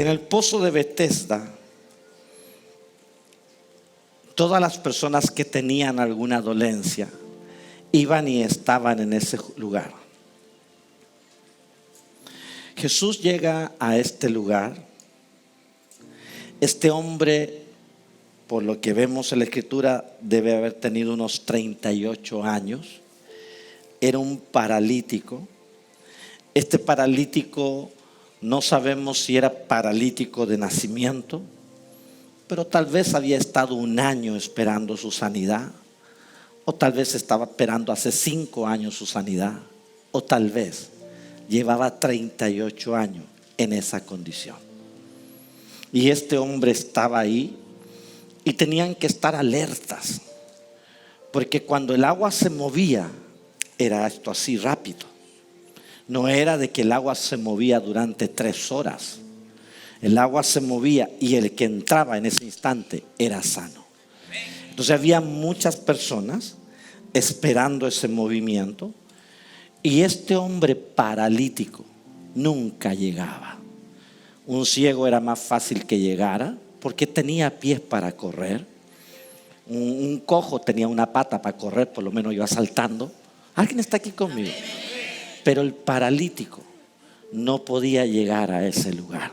en el pozo de Betesda, todas las personas que tenían alguna dolencia iban y estaban en ese lugar. Jesús llega a este lugar. Este hombre, por lo que vemos en la escritura, debe haber tenido unos 38 años. Era un paralítico. Este paralítico no sabemos si era paralítico de nacimiento, pero tal vez había estado un año esperando su sanidad, o tal vez estaba esperando hace 5 años su sanidad, o tal vez llevaba 38 años en esa condición. Y este hombre estaba ahí y tenían que estar alertas, porque cuando el agua se movía, era esto así rápido. No era de que el agua se movía durante 3 horas. El agua se movía y el que entraba en ese instante era sano. Entonces había muchas personas esperando ese movimiento y este hombre paralítico nunca llegaba. Un ciego era más fácil que llegara porque tenía pies para correr. Un cojo tenía una pata para correr, por lo menos iba saltando. ¿Alguien está aquí conmigo? Pero el paralítico no podía llegar a ese lugar.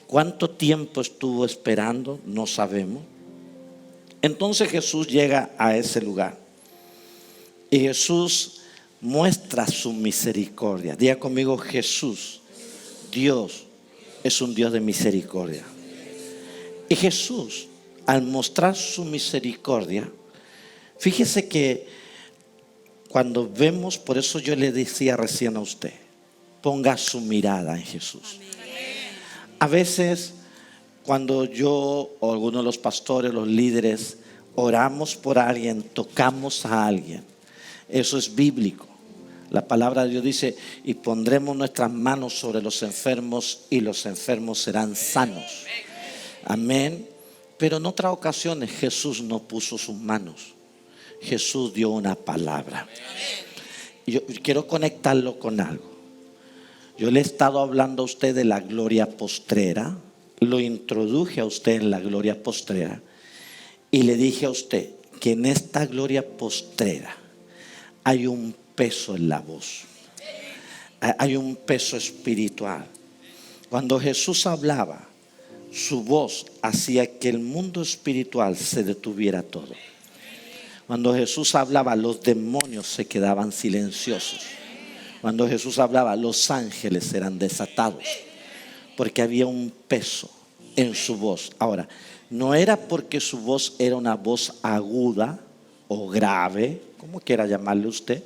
¿Cuánto tiempo estuvo esperando? No sabemos. Entonces Jesús llega a ese lugar y Jesús muestra su misericordia. Diga conmigo: Jesús, Dios, es un Dios de misericordia. Y Jesús, al mostrar su misericordia, fíjese que cuando vemos, por eso yo le decía recién a usted, ponga su mirada en Jesús. A veces cuando yo o alguno de los pastores, los líderes, oramos por alguien, tocamos a alguien, eso es bíblico. La palabra de Dios dice: y pondremos nuestras manos sobre los enfermos y los enfermos serán sanos. Amén. Pero en otras ocasiones Jesús no puso sus manos. Jesús dio una palabra. Yo quiero conectarlo con algo. Yo le he estado hablando a usted de la gloria postrera. Lo introduje a usted en la gloria postrera. Y le dije a usted que en esta gloria postrera hay un peso en la voz. Hay un peso espiritual. Cuando Jesús hablaba, su voz hacía que el mundo espiritual se detuviera todo. Cuando Jesús hablaba, los demonios se quedaban silenciosos. Cuando Jesús hablaba, los ángeles eran desatados, porque había un peso en su voz. Ahora, no era porque su voz era una voz aguda o grave, como quiera llamarle usted,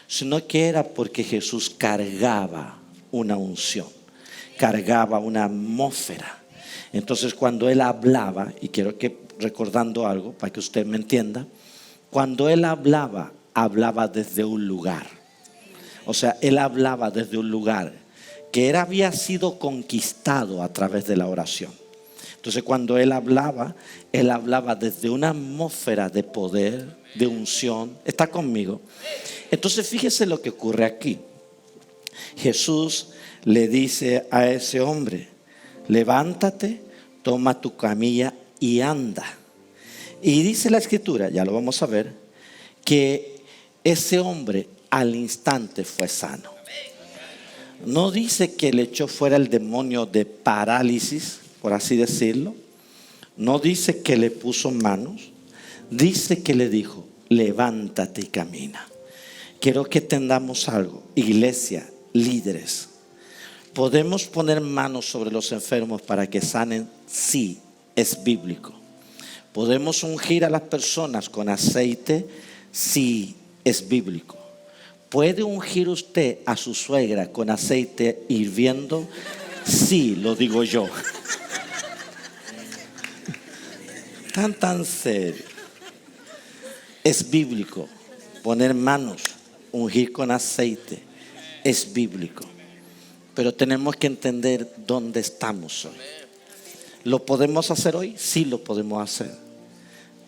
sino que era porque Jesús cargaba una unción, cargaba una atmósfera. Entonces cuando Él hablaba, y quiero que recordando algo para que usted me entienda, cuando Él hablaba, hablaba desde un lugar. O sea, Él hablaba desde un lugar que Él había sido conquistado a través de la oración. Entonces cuando Él hablaba desde una atmósfera de poder, de unción. ¿Está conmigo? Entonces fíjese lo que ocurre aquí. Jesús le dice a ese hombre: levántate, toma tu camilla y anda. Y dice la escritura, ya lo vamos a ver, que ese hombre al instante fue sano. No dice que le echó fuera el demonio de parálisis, por así decirlo. No dice que le puso manos. Dice que le dijo: levántate y camina. Quiero que entendamos algo, iglesia, líderes. ¿Podemos poner manos sobre los enfermos para que sanen? Sí, es bíblico. ¿Podemos ungir a las personas con aceite? Sí, es bíblico. ¿Puede ungir usted a su suegra con aceite hirviendo? Sí, lo digo yo. Tan serio. Es bíblico. Poner manos, ungir con aceite, es bíblico. Pero tenemos que entender dónde estamos hoy. ¿Lo podemos hacer hoy? Sí, lo podemos hacer.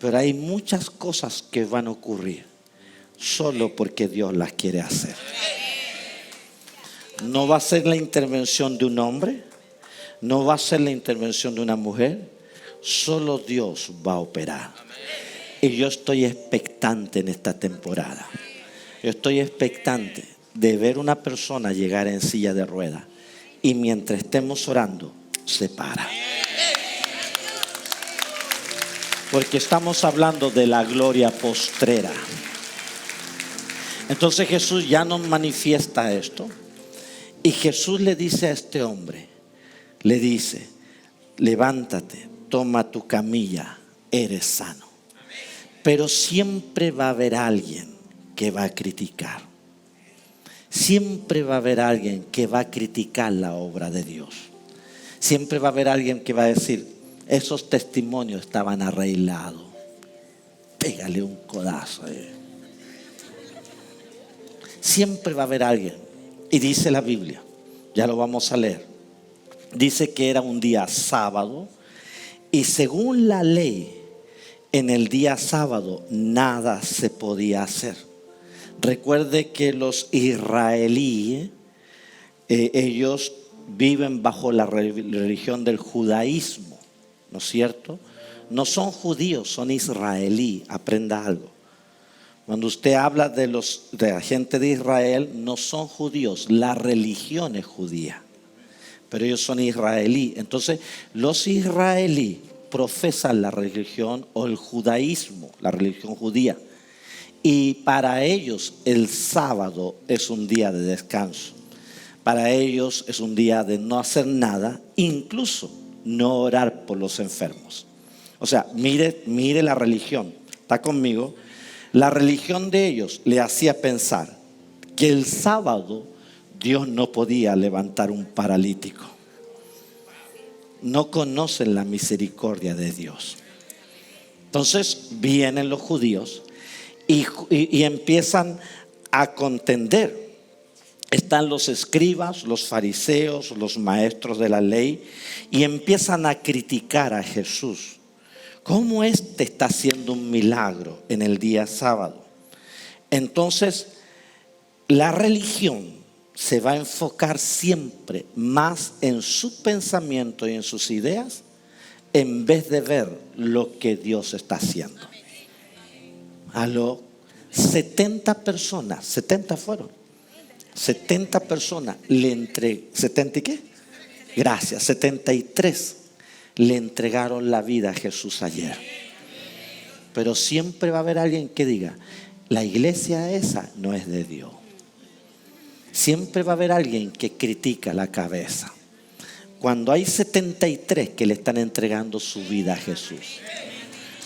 Pero hay muchas cosas que van a ocurrir solo porque Dios las quiere hacer. No va a ser la intervención de un hombre, No va a ser la intervención de una mujer, solo Dios va a operar. Y yo estoy expectante en esta temporada. Yo estoy expectante de ver una persona llegar en silla de ruedas y mientras estemos orando, se para. Porque estamos hablando de la gloria postrera. Entonces Jesús ya nos manifiesta esto. Y Jesús le dice a este hombre, le dice, levántate, toma tu camilla, eres sano. Pero siempre va a haber alguien que va a criticar. Siempre va a haber alguien que va a criticar la obra de Dios. Siempre va a haber alguien que va a decir, esos testimonios estaban arreglados. Pégale un codazo. Siempre va a haber alguien. Y dice la Biblia, ya lo vamos a leer. Dice que era un día sábado y según la ley, en el día sábado nada se podía hacer. Recuerde que los israelíes, ellos viven bajo la religión del judaísmo, ¿no es cierto? No son judíos, son israelíes. Aprenda algo. Cuando usted habla de la gente de Israel, no son judíos, la religión es judía, pero ellos son israelíes. Entonces, los israelíes profesan la religión o el judaísmo, la religión judía. Y para ellos el sábado es un día de descanso. Para ellos es un día de no hacer nada, incluso no orar por los enfermos. O sea, mire la religión. ¿Está conmigo? La religión de ellos le hacía pensar que el sábado Dios no podía levantar un paralítico. No conocen la misericordia de Dios. Entonces vienen los judíos y empiezan a contender. Están los escribas, los fariseos, los maestros de la ley y empiezan a criticar a Jesús. ¿Cómo está haciendo un milagro en el día sábado? Entonces, la religión se va a enfocar siempre más en su pensamiento y en sus ideas en vez de ver lo que Dios está haciendo. A los 70 personas, 70 fueron. 70 personas le entregué. ¿70 y qué? Gracias, 73 le entregaron la vida a Jesús ayer. Pero siempre va a haber alguien que diga, la iglesia esa no es de Dios. Siempre va a haber alguien que critica la cabeza. Cuando hay 73 que le están entregando su vida a Jesús.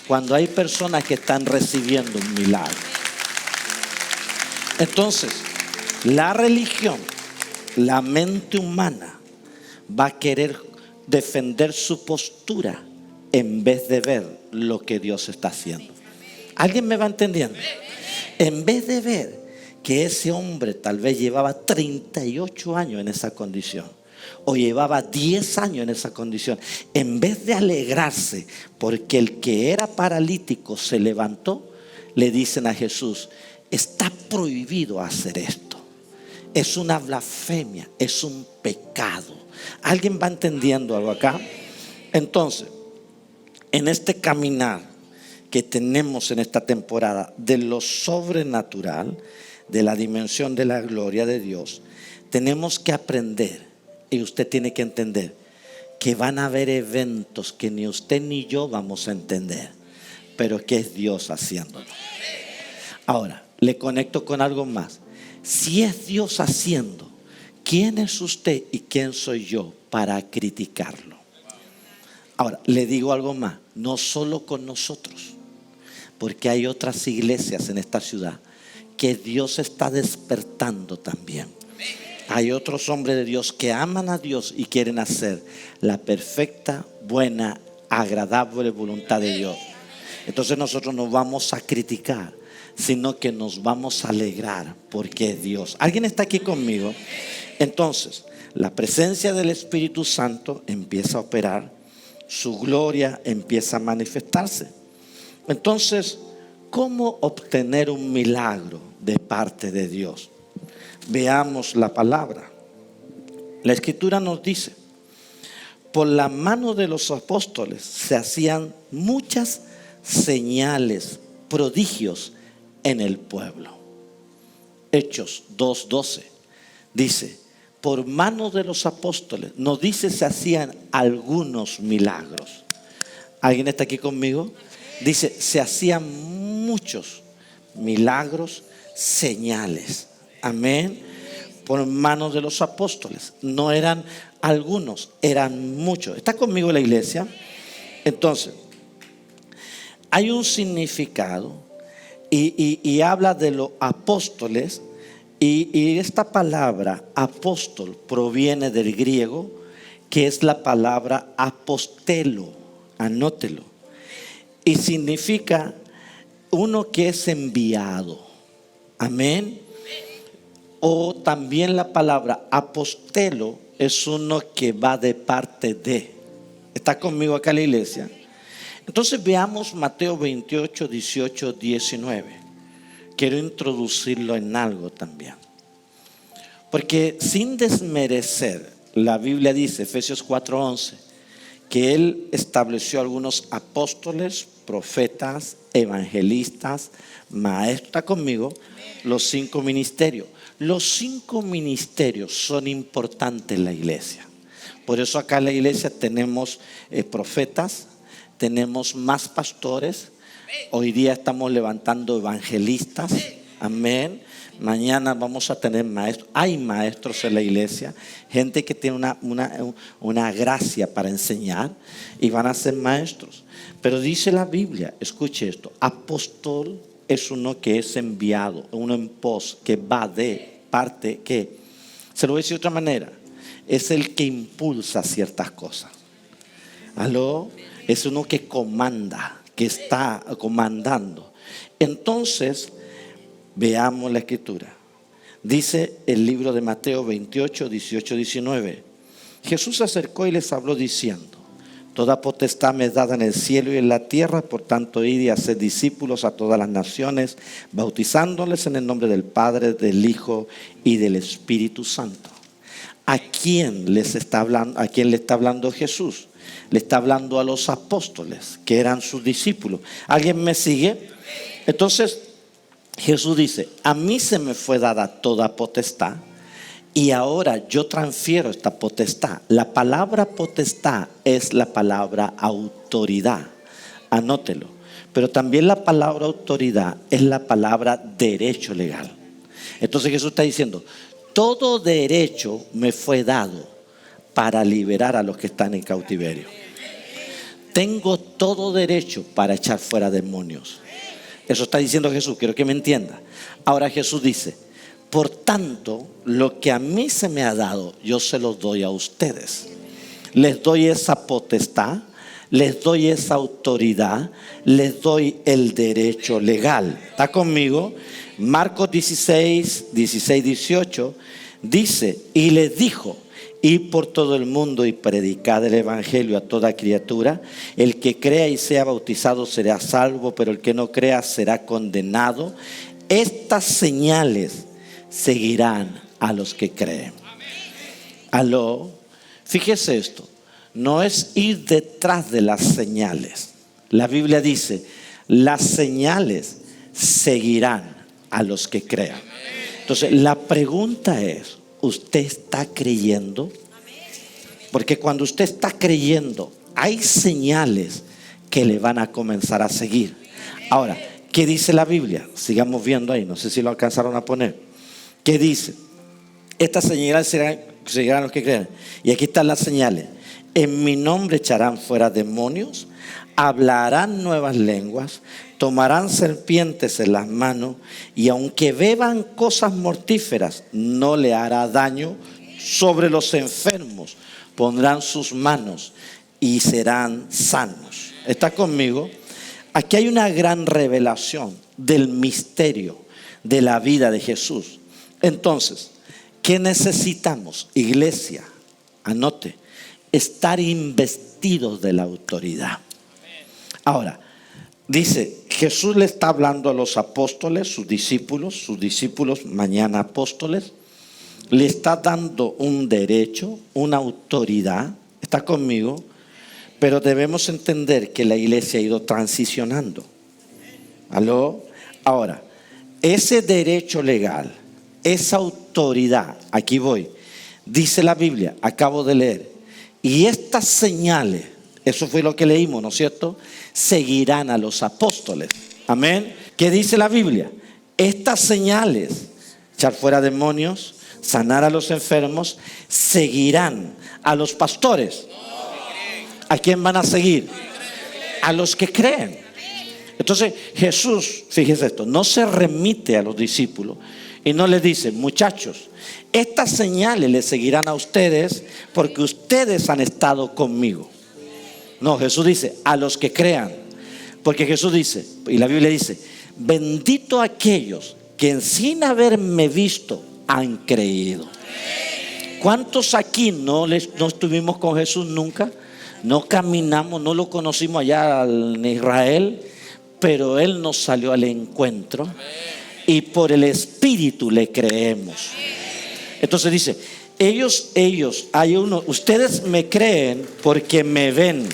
Cuando hay personas que están recibiendo un milagro. Entonces, la religión, la mente humana va a querer defender su postura en vez de ver lo que Dios está haciendo. ¿Alguien me va entendiendo? En vez de ver que ese hombre tal vez llevaba 38 años en esa condición o llevaba 10 años en esa condición, en vez de alegrarse porque el que era paralítico se levantó, le dicen a Jesús, está prohibido hacer esto. Es una blasfemia, es un pecado. ¿Alguien va entendiendo algo acá? Entonces, en este caminar que tenemos en esta temporada de lo sobrenatural, de la dimensión de la gloria de Dios, tenemos que aprender, y usted tiene que entender, que van a haber eventos que ni usted ni yo vamos a entender, pero que es Dios haciéndolo. Ahora, le conecto con algo más. Si es Dios haciendo, ¿quién es usted y quién soy yo para criticarlo? Ahora, le digo algo más, no solo con nosotros, porque hay otras iglesias en esta ciudad que Dios está despertando también. Hay otros hombres de Dios que aman a Dios y quieren hacer la perfecta, buena, agradable voluntad de Dios. Entonces nosotros no vamos a criticar, sino que nos vamos a alegrar porque es Dios. ¿Alguien está aquí conmigo? Entonces, la presencia del Espíritu Santo empieza a operar, su gloria empieza a manifestarse. Entonces, ¿cómo obtener un milagro de parte de Dios? Veamos la palabra. La Escritura nos dice, por la mano de los apóstoles se hacían muchas señales, prodigios en el pueblo. Hechos 2:12 dice, por mano de los apóstoles, nos dice se hacían algunos milagros. ¿Alguien está aquí conmigo? Dice, se hacían muchos milagros, señales. Amén. Por manos de los apóstoles. No eran algunos, eran muchos. ¿Está conmigo la iglesia? Entonces, hay un significado y habla de los apóstoles. Y esta palabra apóstol proviene del griego, que es la palabra apostelo. Anótelo. Y significa uno que es enviado. Amén. O también la palabra apostelo es uno que va de parte de. ¿Está conmigo acá la iglesia? Entonces veamos Mateo 28, 18, 19. Quiero introducirlo en algo también. Porque sin desmerecer, la Biblia dice, Efesios 4:11, que Él estableció algunos apóstoles, profetas, evangelistas, maestros. ¿Está conmigo? Los 5 ministerios. Los 5 ministerios son importantes en la iglesia. Por eso acá en la iglesia tenemos profetas, tenemos más pastores. Hoy día estamos levantando evangelistas. Amén. Mañana vamos a tener maestros. Hay maestros en la iglesia. Gente que tiene una gracia para enseñar y van a ser maestros. Pero dice la Biblia, escuche esto. Apóstol es uno que es enviado, uno en pos, que va de parte que. Se lo voy a decir de otra manera. Es el que impulsa ciertas cosas. ¿Aló? Es uno que comanda, que está comandando. Entonces, veamos la escritura. Dice el libro de Mateo 28, 18, 19. Jesús se acercó y les habló diciendo: toda potestad me es dada en el cielo y en la tierra, por tanto id y haced discípulos a todas las naciones, bautizándoles en el nombre del Padre, del Hijo y del Espíritu Santo. ¿A quién les está hablando? ¿A quién le está hablando Jesús? Le está hablando a los apóstoles, que eran sus discípulos. ¿Alguien me sigue? Entonces Jesús dice: a mí se me fue dada toda potestad y ahora yo transfiero esta potestad. La palabra potestad es la palabra autoridad. Anótelo. Pero también la palabra autoridad es la palabra derecho legal. Entonces Jesús está diciendo: todo derecho me fue dado para liberar a los que están en cautiverio. Tengo todo derecho para echar fuera demonios. Eso está diciendo Jesús, quiero que me entienda. Ahora Jesús dice: por tanto, lo que a mí se me ha dado, yo se lo doy a ustedes. Les doy esa potestad, les doy esa autoridad, les doy el derecho legal. ¿Está conmigo? Marcos 16, 18 dice: y les dijo: id por todo el mundo y predicad el evangelio a toda criatura. El que crea y sea bautizado será salvo, pero el que no crea será condenado. Estas señales seguirán a los que creen. Aló, fíjese esto. No es ir detrás de las señales. La Biblia dice: las señales seguirán a los que crean. Entonces la pregunta es: ¿usted está creyendo? Porque cuando usted está creyendo, hay señales que le van a comenzar a seguir. Ahora, ¿qué dice la Biblia? Sigamos viendo ahí, no sé si lo alcanzaron a poner. ¿Qué dice? Estas señales seguirán a los que crean. Y aquí están las señales: en mi nombre echarán fuera demonios, hablarán nuevas lenguas, tomarán serpientes en las manos, y aunque beban cosas mortíferas, no le hará daño. Sobre los enfermos pondrán sus manos y serán sanos. ¿Está conmigo? Aquí hay una gran revelación del misterio de la vida de Jesús. Entonces, ¿qué necesitamos? Iglesia, anote: estar investidos de la autoridad. Ahora, dice, Jesús le está hablando a los apóstoles, sus discípulos, mañana apóstoles. Le está dando un derecho, una autoridad. ¿Está conmigo? Pero debemos entender que la iglesia ha ido transicionando. ¿Aló? Ahora, ese derecho legal, esa autoridad, aquí voy, dice la Biblia, acabo de leer, y estas señales, eso fue lo que leímos, ¿no es cierto? Seguirán a los apóstoles. Amén. ¿Qué dice la Biblia? Estas señales, echar fuera demonios, sanar a los enfermos, seguirán a los pastores. ¿A quién van a seguir? A los que creen. Entonces Jesús, fíjese esto, no se remite a los discípulos y no les dice: muchachos, estas señales les seguirán a ustedes porque ustedes han estado conmigo. No, Jesús dice: a los que crean. Porque Jesús dice, y la Biblia dice: bendito aquellos que sin haberme visto han creído. ¿Cuántos aquí no estuvimos con Jesús nunca? No caminamos, no lo conocimos allá en Israel, pero Él nos salió al encuentro y por el Espíritu le creemos. Entonces dice: hay uno, ustedes me creen porque me ven,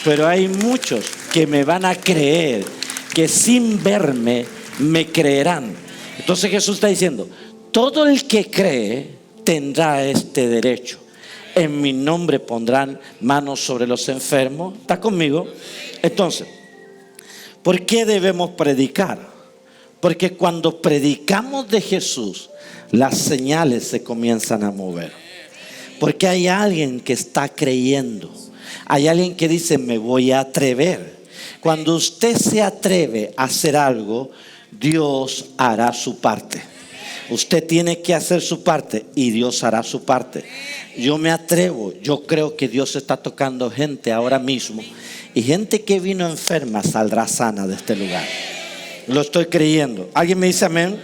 pero hay muchos que me van a creer, que sin verme me creerán. Entonces Jesús está diciendo: todo el que cree tendrá este derecho. En mi nombre pondrán manos sobre los enfermos. ¿Está conmigo? Entonces, ¿por qué debemos predicar? Porque cuando predicamos de Jesús, las señales se comienzan a mover. Porque hay alguien que está creyendo. Hay alguien que dice: me voy a atrever. Cuando usted se atreve a hacer algo, Dios hará su parte. Usted tiene que hacer su parte y Dios hará su parte. Yo me atrevo, yo creo que Dios está tocando gente ahora mismo, y gente que vino enferma saldrá sana de este lugar. Lo estoy creyendo. ¿Alguien me dice amén?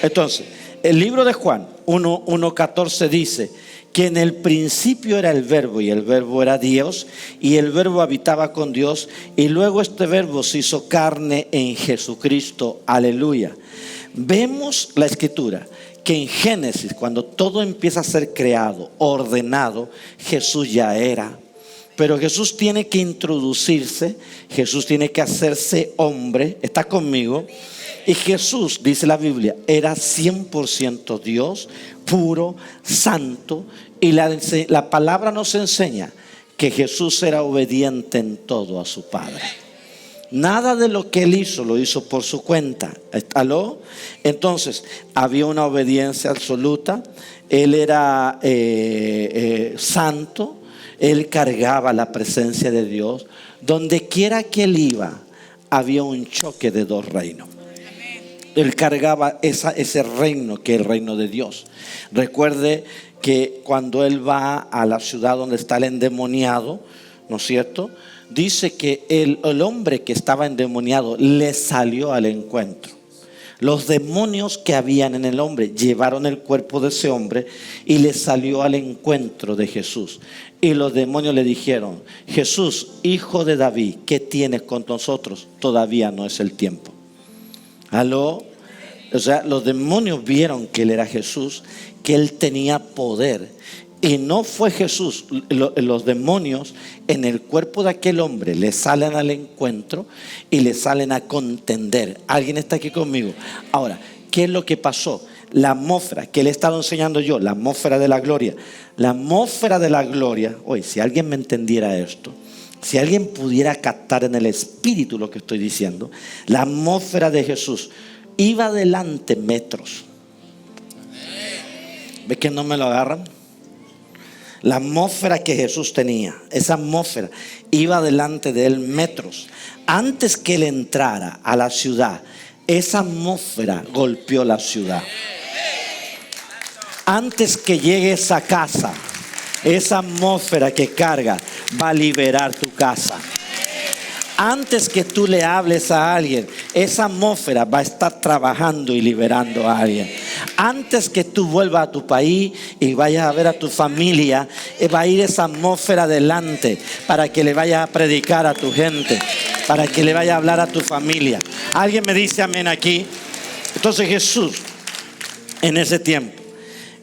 Entonces, el libro de Juan 1:14 dice que en el principio era el verbo, y el verbo era Dios, y el verbo habitaba con Dios, y luego este verbo se hizo carne en Jesucristo. Aleluya. Vemos la escritura que en Génesis, cuando todo empieza a ser creado, ordenado, Jesús ya era. Pero Jesús tiene que introducirse, Jesús tiene que hacerse hombre. ¿Está conmigo? Y Jesús, dice la Biblia, era 100% Dios, puro, santo. Y la palabra nos enseña que Jesús era obediente en todo a su Padre. Nada de lo que Él hizo lo hizo por su cuenta. ¿Aló? Entonces había una obediencia absoluta. Él era santo. Él cargaba la presencia de Dios. Donde quiera que Él iba, había un choque de dos reinos. Él cargaba ese reino que es el reino de Dios. Recuerde que cuando Él va a la ciudad donde está el endemoniado, ¿no es cierto?, dice que el hombre que estaba endemoniado le salió al encuentro. Los demonios que habían en el hombre llevaron el cuerpo de ese hombre y le salió al encuentro de Jesús. Y los demonios le dijeron: Jesús, hijo de David, ¿qué tienes con nosotros? Todavía no es el tiempo. ¿Aló? O sea, los demonios vieron que Él era Jesús, que Él tenía poder. Y no fue Jesús. Los demonios en el cuerpo de aquel hombre le salen al encuentro y le salen a contender. ¿Alguien está aquí conmigo? Ahora, ¿qué es lo que pasó? La atmósfera que le he estado enseñando yo, la atmósfera de la gloria. La atmósfera de la gloria. Oye, si alguien me entendiera esto, si alguien pudiera captar en el espíritu lo que estoy diciendo, la atmósfera de Jesús iba adelante metros. ¿Ves que no me lo agarran? La atmósfera que Jesús tenía, esa atmósfera iba delante de Él metros. Antes que Él entrara a la ciudad, esa atmósfera golpeó la ciudad. Antes que llegue esa casa, esa atmósfera que carga va a liberar tu casa. Antes que tú le hables a alguien, esa atmósfera va a estar trabajando y liberando a alguien. Antes que tú vuelvas a tu país y vayas a ver a tu familia, va a ir esa atmósfera adelante para que le vayas a predicar a tu gente, para que le vayas a hablar a tu familia. ¿Alguien me dice amén aquí? Entonces Jesús, en ese tiempo,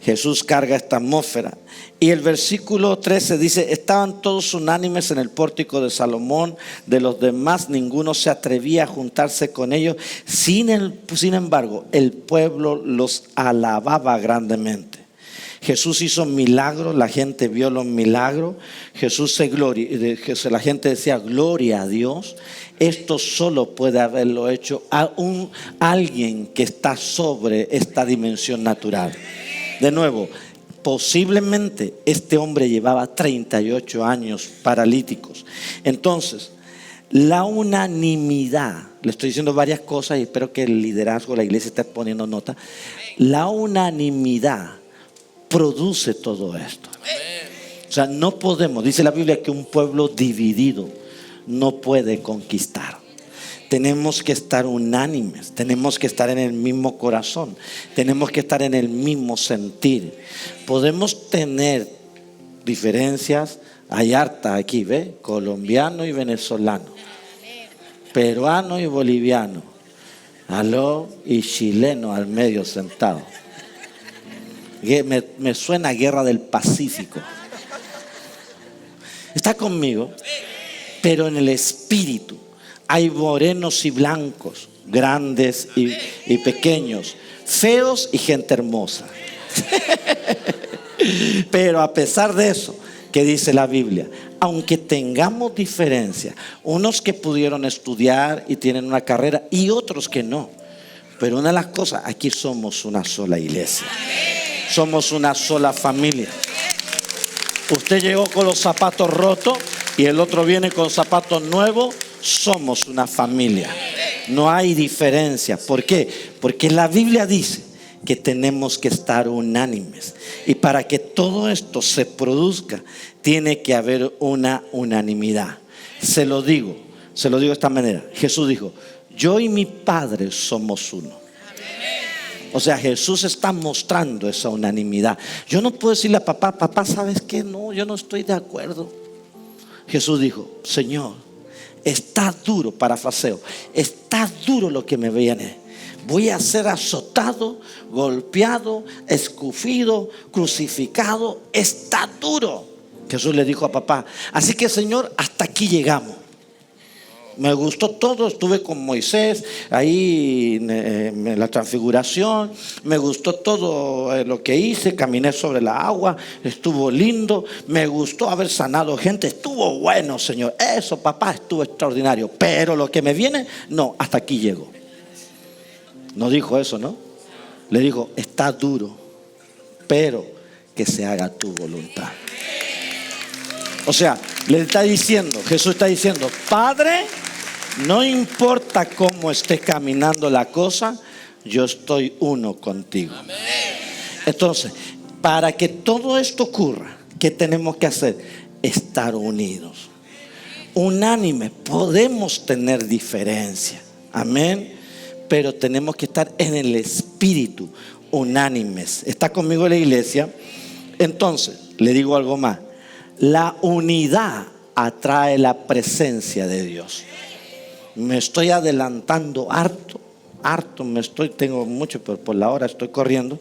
Jesús carga esta atmósfera Y el versículo 13 dice: estaban todos unánimes en el pórtico de Salomón, de los demás ninguno se atrevía a juntarse con ellos. Sin embargo, el pueblo los alababa grandemente. Jesús hizo milagros, la gente vio los milagros. La gente decía: gloria a Dios. Esto solo puede haberlo hecho alguien que está sobre esta dimensión natural. De nuevo, posiblemente este hombre llevaba 38 años paralíticos. Entonces, la unanimidad, le estoy diciendo varias cosas y espero que el liderazgo de la iglesia esté poniendo nota. La unanimidad produce todo esto. O sea, no podemos, dice la Biblia, que un pueblo dividido no puede conquistar. Tenemos que estar unánimes, tenemos que estar en el mismo corazón, tenemos que estar en el mismo sentir. Podemos tener diferencias, hay harta aquí, ¿ve? Colombiano y venezolano, peruano y boliviano, y chileno al medio sentado. Me suena a guerra del Pacífico. ¿Está conmigo? Pero en el espíritu hay morenos y blancos, grandes y pequeños, feos y gente hermosa. Pero a pesar de eso, ¿qué dice la Biblia? Aunque tengamos diferencias, unos que pudieron estudiar y tienen una carrera y otros que no, pero una de las cosas, aquí somos una sola iglesia. Somos una sola familia. Usted llegó con los zapatos rotos y el otro viene con zapatos nuevos. Somos una familia. No hay diferencia. ¿Por qué? Porque la Biblia dice que tenemos que estar unánimes. Y para que todo esto se produzca, tiene que haber una unanimidad. Se lo digo de esta manera. Jesús dijo: yo y mi Padre somos uno. O sea, Jesús está mostrando esa unanimidad. Yo no puedo decirle a papá, ¿sabes qué? No, yo no estoy de acuerdo. Jesús dijo: Señor, está duro, parafraseo, está duro lo que me viene. Voy a ser azotado, golpeado, escupido, crucificado. Está duro. Jesús le dijo a papá: así que, Señor, hasta aquí llegamos. Me gustó todo, estuve con Moisés ahí en la transfiguración, me gustó todo lo que hice, caminé sobre la agua, estuvo lindo, me gustó haber sanado gente, estuvo bueno, Señor, eso, papá, estuvo extraordinario, pero lo que me viene, no, hasta aquí llego. No dijo eso, ¿no? Le dijo: está duro, pero que se haga tu voluntad. O sea, Jesús está diciendo: Padre, no importa cómo esté caminando la cosa, yo estoy uno contigo. Entonces, para que todo esto ocurra, ¿qué tenemos que hacer? Estar unidos, unánimes. Podemos tener diferencia, amén, pero tenemos que estar en el espíritu, unánimes. ¿Está conmigo la iglesia? Entonces, le digo algo más. La unidad atrae la presencia de Dios. Me estoy adelantando harto, tengo mucho, pero por la hora estoy corriendo.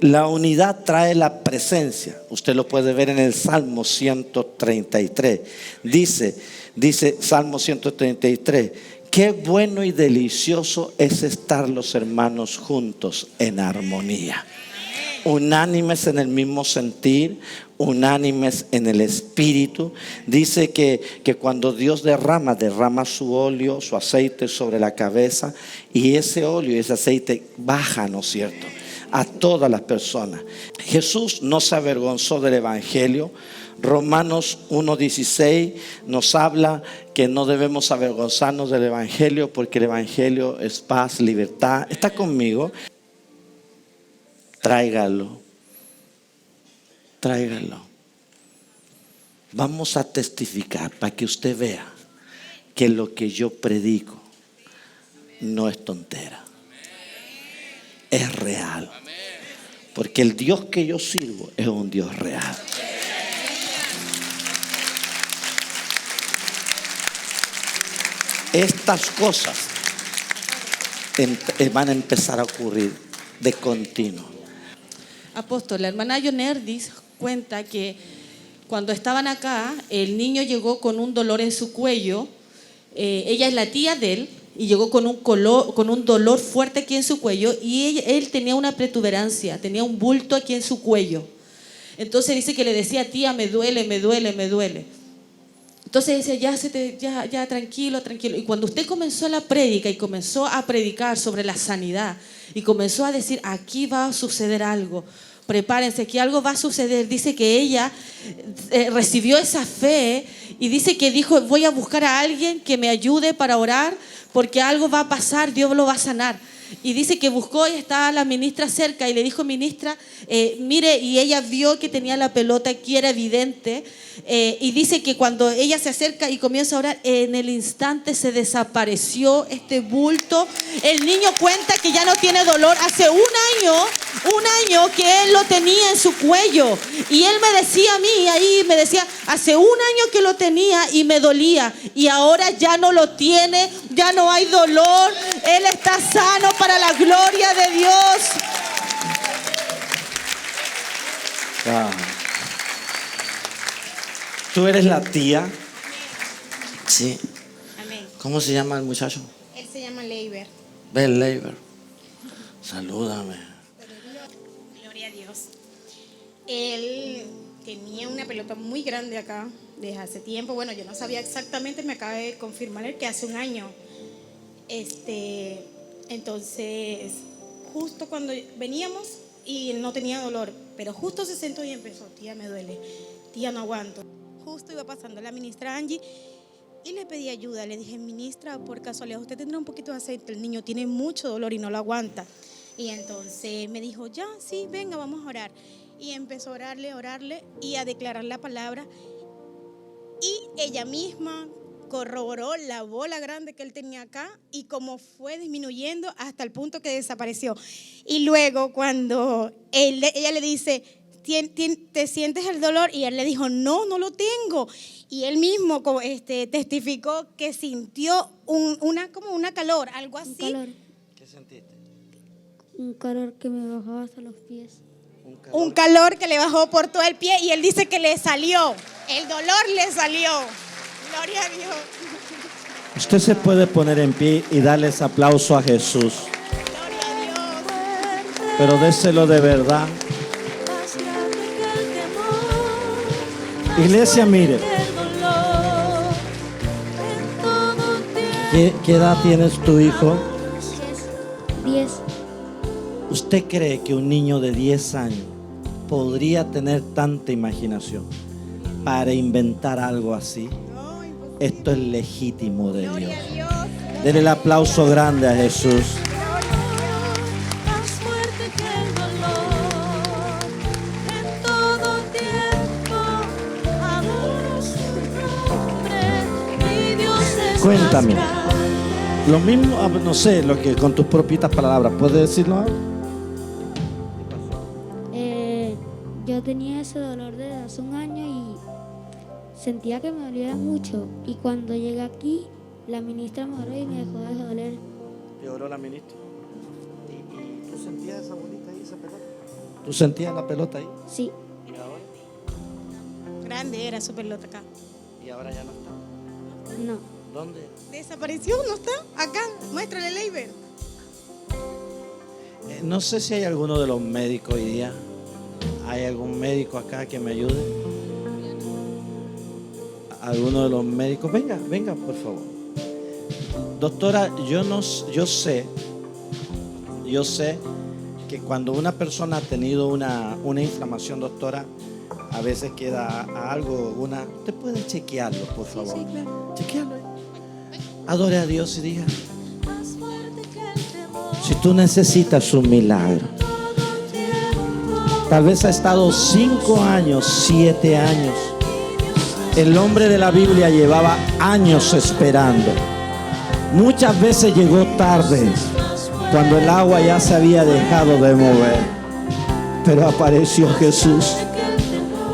La unidad trae la presencia. Usted lo puede ver en el Salmo 133. Dice Salmo 133: qué bueno y delicioso es estar los hermanos juntos en armonía. Unánimes en el mismo sentir, unánimes en el espíritu. Dice que cuando Dios derrama su óleo, su aceite sobre la cabeza, y ese óleo y ese aceite baja, ¿no es cierto?, a todas las personas. Jesús no se avergonzó del evangelio. Romanos 1:16 nos habla que no debemos avergonzarnos del evangelio, porque el evangelio es paz, libertad. ¿Está conmigo? Tráigalo. Vamos a testificar para que usted vea que lo que yo predico no es tontera, es real. Porque el Dios que yo sirvo es un Dios real. Estas cosas van a empezar a ocurrir de continuo. Apóstol, la hermana Yonerdis, cuenta que cuando estaban acá, el niño llegó con un dolor en su cuello. Ella es la tía de él y llegó con un dolor fuerte aquí en su cuello, y él tenía una protuberancia, tenía un bulto aquí en su cuello. Entonces dice que le decía: tía, me duele, me duele, me duele. Entonces decía: ya, tranquilo, tranquilo. Y cuando usted comenzó la prédica y comenzó a predicar sobre la sanidad y comenzó a decir: aquí va a suceder algo, prepárense, que algo va a suceder. Dice que ella recibió esa fe y dice que dijo: voy a buscar a alguien que me ayude para orar, porque algo va a pasar, Dios lo va a sanar. Y dice que buscó, y estaba la ministra cerca, y le dijo: ministra, mire, y ella vio que tenía la pelota aquí, era evidente. Y dice que cuando ella se acerca y comienza a orar, en el instante se desapareció este bulto. El niño cuenta que ya no tiene dolor. Hace un año que él lo tenía en su cuello, y él me decía a mí, ahí me decía: hace un año que lo tenía y me dolía, y ahora ya no lo tiene, ya no hay dolor, él está sano para la gloria de Dios. Wow. ¿Tú eres la tía? Sí. Amén. ¿Cómo se llama el muchacho? Él se llama Leiber. Ben Leiber. Salúdame. Gloria a Dios. Él tenía una pelota muy grande acá desde hace tiempo. Bueno, yo no sabía exactamente, me acaba de confirmar él que hace un año. Entonces, justo cuando veníamos y él no tenía dolor, pero justo se sentó y empezó: tía, me duele, tía, no aguanto. Justo iba pasando la ministra Angie y le pedí ayuda. Le dije: ministra, por casualidad, usted tendrá un poquito de aceite, el niño tiene mucho dolor y no lo aguanta. Y entonces me dijo: ya, sí, venga, vamos a orar. Y empezó a orarle y a declarar la palabra. Y ella misma corroboró la bola grande que él tenía acá, y como fue disminuyendo hasta el punto que desapareció. Y luego cuando ella le dice: ¿te sientes el dolor? Y él le dijo: no lo tengo. Y él mismo testificó que sintió como una calor, algo así. ¿Qué sentiste? Un calor que me bajaba hasta los pies. Un calor que le bajó por todo el pie, y él dice que le salió, el dolor le salió. Gloria a Dios. Usted se puede poner en pie y darles aplauso a Jesús. Gloria a Dios. Pero déselo de verdad. Iglesia, mire. ¿Qué edad tienes tu hijo? 10. ¿Usted cree que un niño de 10 años podría tener tanta imaginación para inventar algo así? Esto es legítimo de Dios. Gloria a Dios. Denle el aplauso grande a Jesús. Cuéntame. Lo mismo, no sé, lo que con tus propias palabras, ¿puedes decirlo? Yo tenía ese dolor desde hace un año y sentía que me dolía mucho. Y cuando llegué aquí, la ministra me oró y me dejó de doler. ¿Te oró la ministra? ¿Y tú sentías esa bolita ahí, esa pelota? ¿Tú sentías la pelota ahí? Sí. ¿Y ahora? Grande era su pelota acá. ¿Y ahora ya no está? No. ¿Dónde? Desapareció, ¿no está? Acá, muéstrale, Leiber. No sé si hay alguno de los médicos hoy día. ¿Hay algún médico acá que me ayude? ¿Alguno de los médicos? Venga, por favor. Doctora, yo sé que cuando una persona ha tenido una inflamación, doctora, a veces queda algo, ¿Usted puede chequearlo, por favor? Sí, claro. Chequearlo. Adore a Dios y diga: si tú necesitas un milagro, tal vez ha estado 5 años, 7 años. El hombre de la Biblia llevaba años esperando. Muchas veces llegó tarde, cuando el agua ya se había dejado de mover. Pero apareció Jesús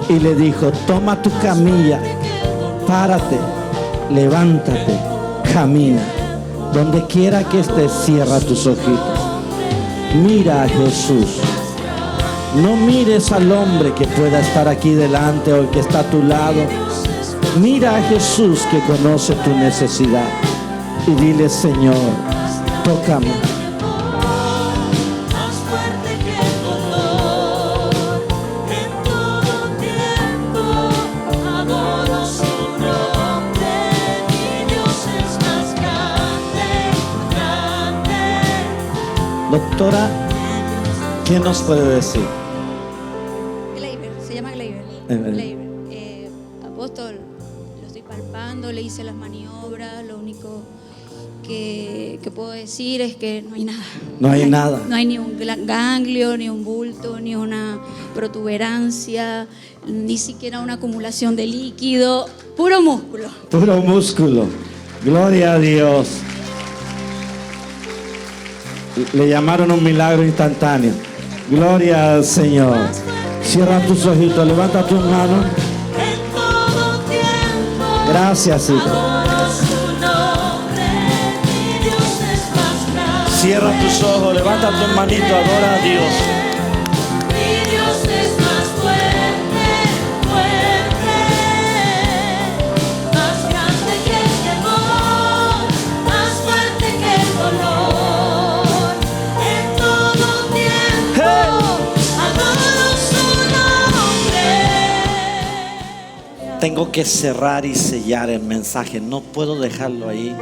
y le dijo: toma tu camilla, párate, levántate, camina. Donde quiera que estés, cierra tus ojitos. Mira a Jesús. No mires al hombre que pueda estar aquí delante o el que está a tu lado. Mira a Jesús que conoce tu necesidad y dile: Señor, tócame. Más fuerte que el dolor, en todo tiempo adoro su nombre. Mi Dios es más grande, grande. Doctora, ¿qué nos puede decir? Gleyber, se llama Gleyber. Gleyber. Apóstol, lo estoy palpando, le hice las maniobras, lo único que puedo decir es que no hay nada. No hay nada. No hay ni un ganglio, ni un bulto, ni una protuberancia, ni siquiera una acumulación de líquido, puro músculo. Puro músculo. Gloria a Dios. Le llamaron un milagro instantáneo. Gloria al Señor. Cierra tus ojitos, levanta tus manos. En todo tiempo Gracias, hijo. adoro su nombre. Mi Dios es más grande. Cierra tus ojos, levanta tus manitos, adora a Dios. Mi Dios es más fuerte, fuerte, más grande que el temor, más fuerte que el dolor. En todo tiempo adoro su nombre. Tengo que cerrar y sellar el mensaje. No puedo dejarlo ahí.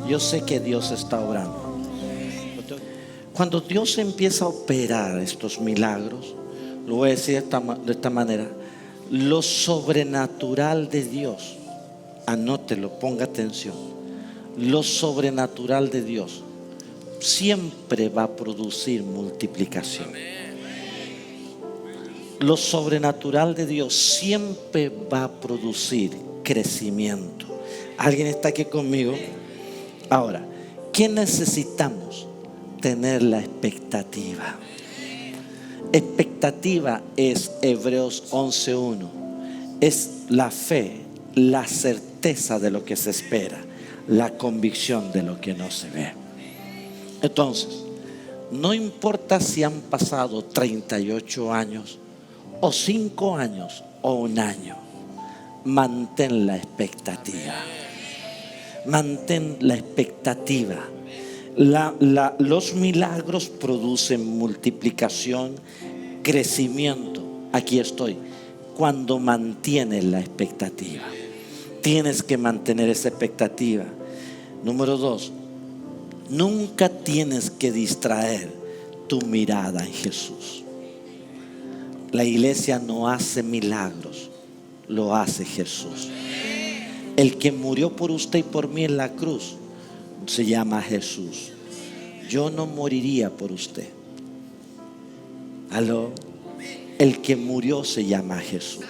Yo sé que Dios está obrando. Cuando Dios empieza a operar estos milagros, lo voy a decir de esta manera: lo sobrenatural de Dios, anótelo, ponga atención. Lo sobrenatural de Dios siempre va a producir multiplicación. Lo sobrenatural de Dios siempre va a producir crecimiento. ¿Alguien está aquí conmigo? Ahora, ¿qué necesitamos? Tener la expectativa. Expectativa es Hebreos 11:1. Es la fe, la certeza de lo que se espera, la convicción de lo que no se ve. Entonces, no importa si han pasado 38 años o 5 años o 1 año, mantén la expectativa. Mantén la expectativa. Los milagros producen multiplicación, crecimiento. Aquí estoy. Cuando mantienes la expectativa, tienes que mantener esa expectativa. Número 2, nunca tienes que distraer tu mirada en Jesús. La iglesia no hace milagros, lo hace Jesús. El que murió por usted y por mí en la cruz se llama Jesús. Yo no moriría por usted. ¿Aló? El que murió se llama Jesús.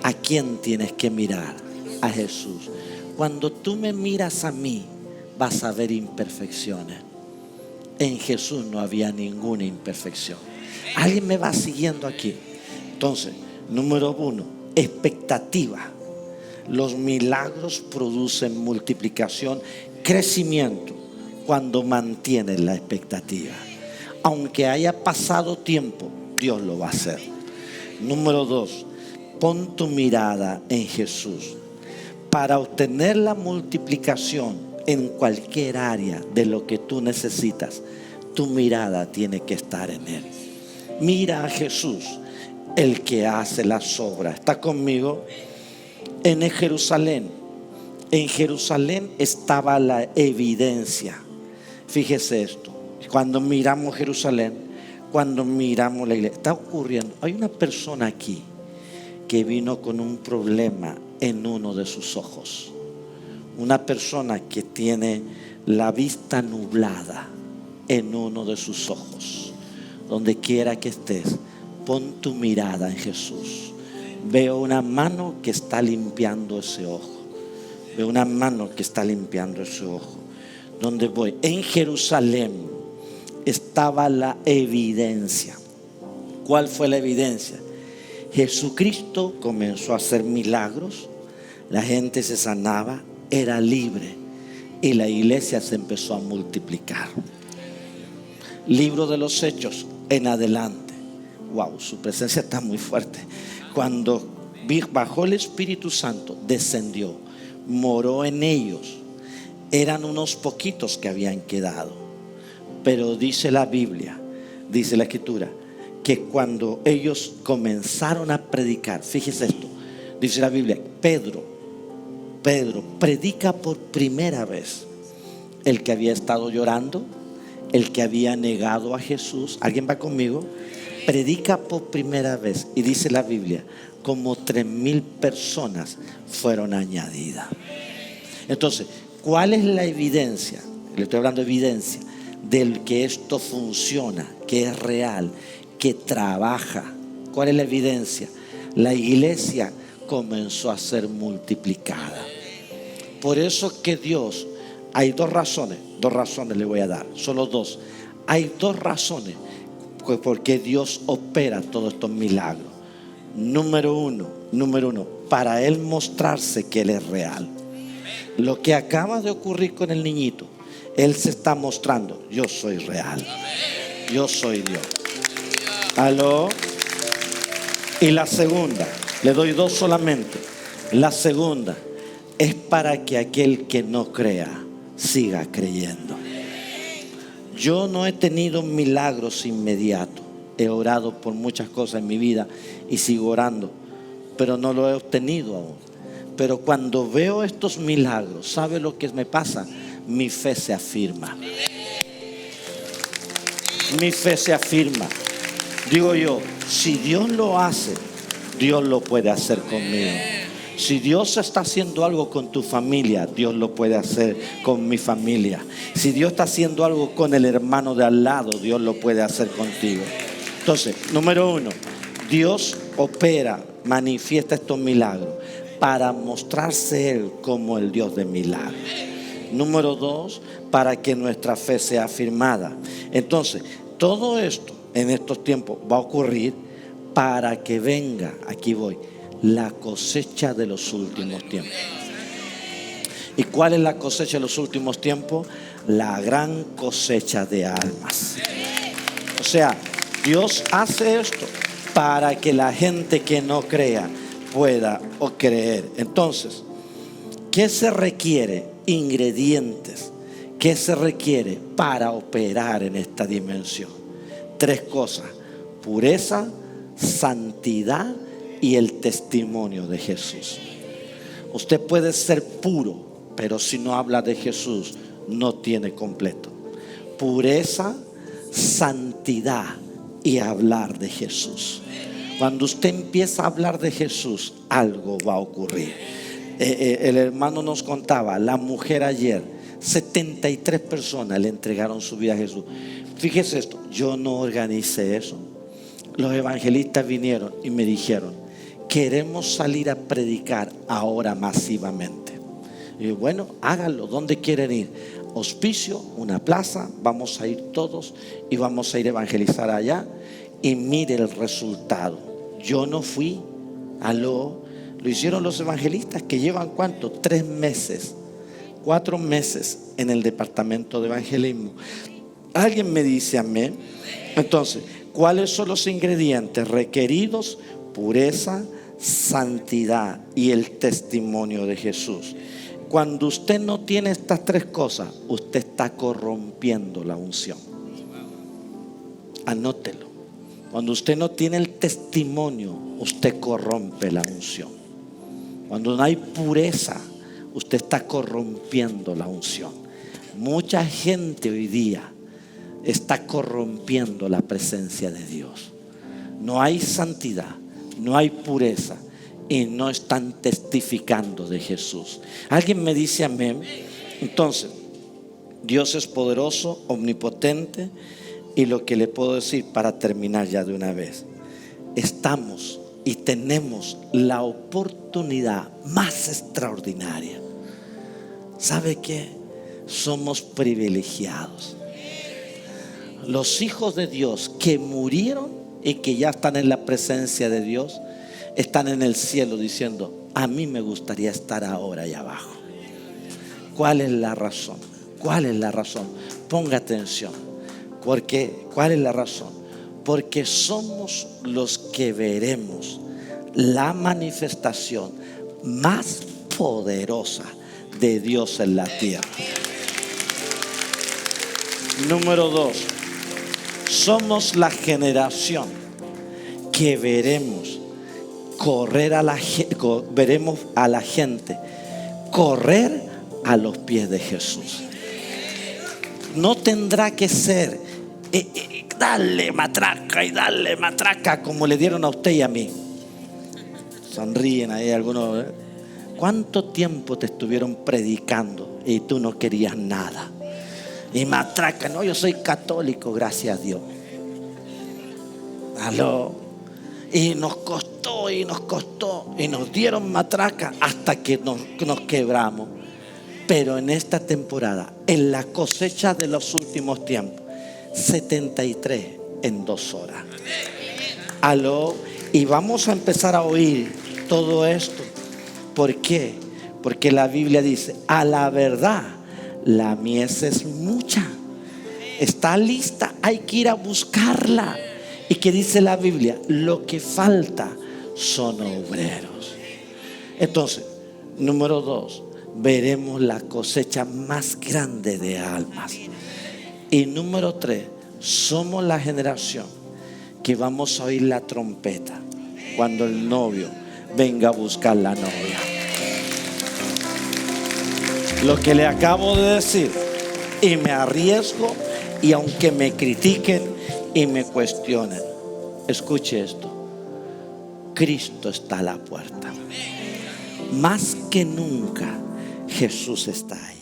¿A quién tienes que mirar? A Jesús. Cuando tú me miras a mí, vas a ver imperfecciones. En Jesús no había ninguna imperfección. ¿Alguien me va siguiendo aquí? Entonces, número 1, expectativa. Los milagros producen multiplicación, crecimiento, cuando mantienes la expectativa. Aunque haya pasado tiempo, Dios lo va a hacer. Número 2, pon tu mirada en Jesús. Para obtener la multiplicación en cualquier área de lo que tú necesitas, tu mirada tiene que estar en Él. Mira a Jesús, el que hace las obras. ¿Está conmigo? En Jerusalén estaba la evidencia. Fíjese esto. Cuando miramos Jerusalén, cuando miramos la iglesia, está ocurriendo. Hay una persona aquí que vino con un problema en uno de sus ojos. Una persona que tiene la vista nublada en uno de sus ojos. Donde quiera que estés, pon tu mirada en Jesús. Veo una mano que está limpiando ese ojo. Veo una mano que está limpiando ese ojo. ¿Dónde voy? En Jerusalén estaba la evidencia. ¿Cuál fue la evidencia? Jesucristo comenzó a hacer milagros. La gente se sanaba, era libre. Y la iglesia se empezó a multiplicar. Libro de los Hechos en adelante. wow, su presencia está muy fuerte. Cuando bajó el Espíritu Santo, descendió, moró en ellos. Eran unos poquitos que habían quedado. Pero dice la Biblia, dice la Escritura, que cuando ellos comenzaron a predicar, fíjese esto, dice la Biblia, Pedro predica por primera vez. El que había estado llorando, el que había negado a Jesús, ¿alguien va conmigo? Predica por primera vez, y dice la Biblia, como 3,000 personas fueron añadidas. Entonces, ¿cuál es la evidencia? Le estoy hablando de evidencia del que esto funciona, que es real, que trabaja. ¿Cuál es la evidencia? La iglesia comenzó a ser multiplicada. Por eso que Dios, hay dos razones le voy a dar, solo dos. Hay dos razones por qué Dios opera todos estos milagros. Número uno, para Él mostrarse que Él es real. Lo que acaba de ocurrir con el niñito, Él se está mostrando, yo soy real, yo soy Dios. ¿Aló? Y la segunda, le doy dos solamente. La segunda es para que aquel que no crea siga creyendo. Yo no he tenido milagros inmediatos. He orado por muchas cosas en mi vida y sigo orando, pero no lo he obtenido aún. Pero cuando veo estos milagros, ¿sabe lo que me pasa? Mi fe se afirma. Mi fe se afirma. Digo yo, si Dios lo hace, Dios lo puede hacer conmigo. Si Dios está haciendo algo con tu familia, Dios lo puede hacer con mi familia. Si Dios está haciendo algo con el hermano de al lado, Dios lo puede hacer contigo. Entonces, número uno, Dios opera, manifiesta estos milagros para mostrarse Él como el Dios de milagros. Número dos, para que nuestra fe sea afirmada. Entonces, todo esto en estos tiempos va a ocurrir para que venga, aquí voy, la cosecha de los últimos tiempos. ¿Y cuál es la cosecha de los últimos tiempos? La gran cosecha de almas. O sea, Dios hace esto para que la gente que no crea pueda o creer. Entonces, ¿qué se requiere? Ingredientes. ¿Qué se requiere para operar en esta dimensión? Tres cosas: pureza, santidad y el testimonio de Jesús. Usted puede ser puro, pero si no habla de Jesús, no tiene completo. Pureza, santidad y hablar de Jesús. Cuando usted empieza a hablar de Jesús, algo va a ocurrir. El hermano nos contaba, la mujer ayer, 73 personas le entregaron su vida a Jesús. Fíjese esto, yo no organicé eso. Los evangelistas vinieron y me dijeron, queremos salir a predicar ahora masivamente. Y yo, bueno, háganlo. ¿Dónde quieren ir? Hospicio, una plaza, vamos a ir todos y vamos a ir a evangelizar allá. Y mire el resultado. Yo no fui, lo hicieron los evangelistas que llevan ¿cuánto? 3 meses, 4 meses en el departamento de evangelismo. ¿Alguien me dice amén? Entonces, ¿cuáles son los ingredientes requeridos? Pureza, santidad y el testimonio de Jesús. Cuando usted no tiene estas tres cosas, usted está corrompiendo la unción. Anótelo. Cuando usted no tiene el testimonio, usted corrompe la unción. Cuando no hay pureza, usted está corrompiendo la unción. Mucha gente hoy día está corrompiendo la presencia de Dios. No hay santidad, no hay pureza y no están testificando de Jesús. ¿Alguien me dice amén? Entonces, Dios es poderoso, omnipotente. Y lo que le puedo decir para terminar ya de una vez, estamos y tenemos la oportunidad más extraordinaria. ¿Sabe qué? Somos privilegiados. Los hijos de Dios que murieron y que ya están en la presencia de Dios, están en el cielo diciendo, a mí me gustaría estar ahora allá abajo. ¿Cuál es la razón? ¿Cuál es la razón? Ponga atención. Porque, ¿cuál es la razón? porque somos los que veremos la manifestación más poderosa de Dios en la tierra. Número 2, somos la generación que veremos veremos a la gente correr a los pies de Jesús. No tendrá que ser darle matraca como le dieron a usted y a mí. Sonríen ahí algunos. ¿Cuánto tiempo te estuvieron predicando y tú no querías nada? Y matraca, no, yo soy católico, gracias a Dios. Aló. Y nos costó y nos dieron matraca hasta que nos quebramos. Pero en esta temporada, en la cosecha de los últimos tiempos, 73 en 2 horas. Aló. Y vamos a empezar a oír todo esto. ¿Por qué? Porque la Biblia dice, a la verdad, la mies es mucha. Está lista, hay que ir a buscarla. ¿Y qué dice la Biblia? Lo que falta son obreros. Entonces, número 2, veremos la cosecha más grande de almas. Y número 3, somos la generación que vamos a oír la trompeta cuando el novio venga a buscar la novia. Lo que le acabo de decir, y me arriesgo, y aunque me critiquen y me cuestionen, escuche esto: Cristo está a la puerta. Más que nunca, Jesús está ahí.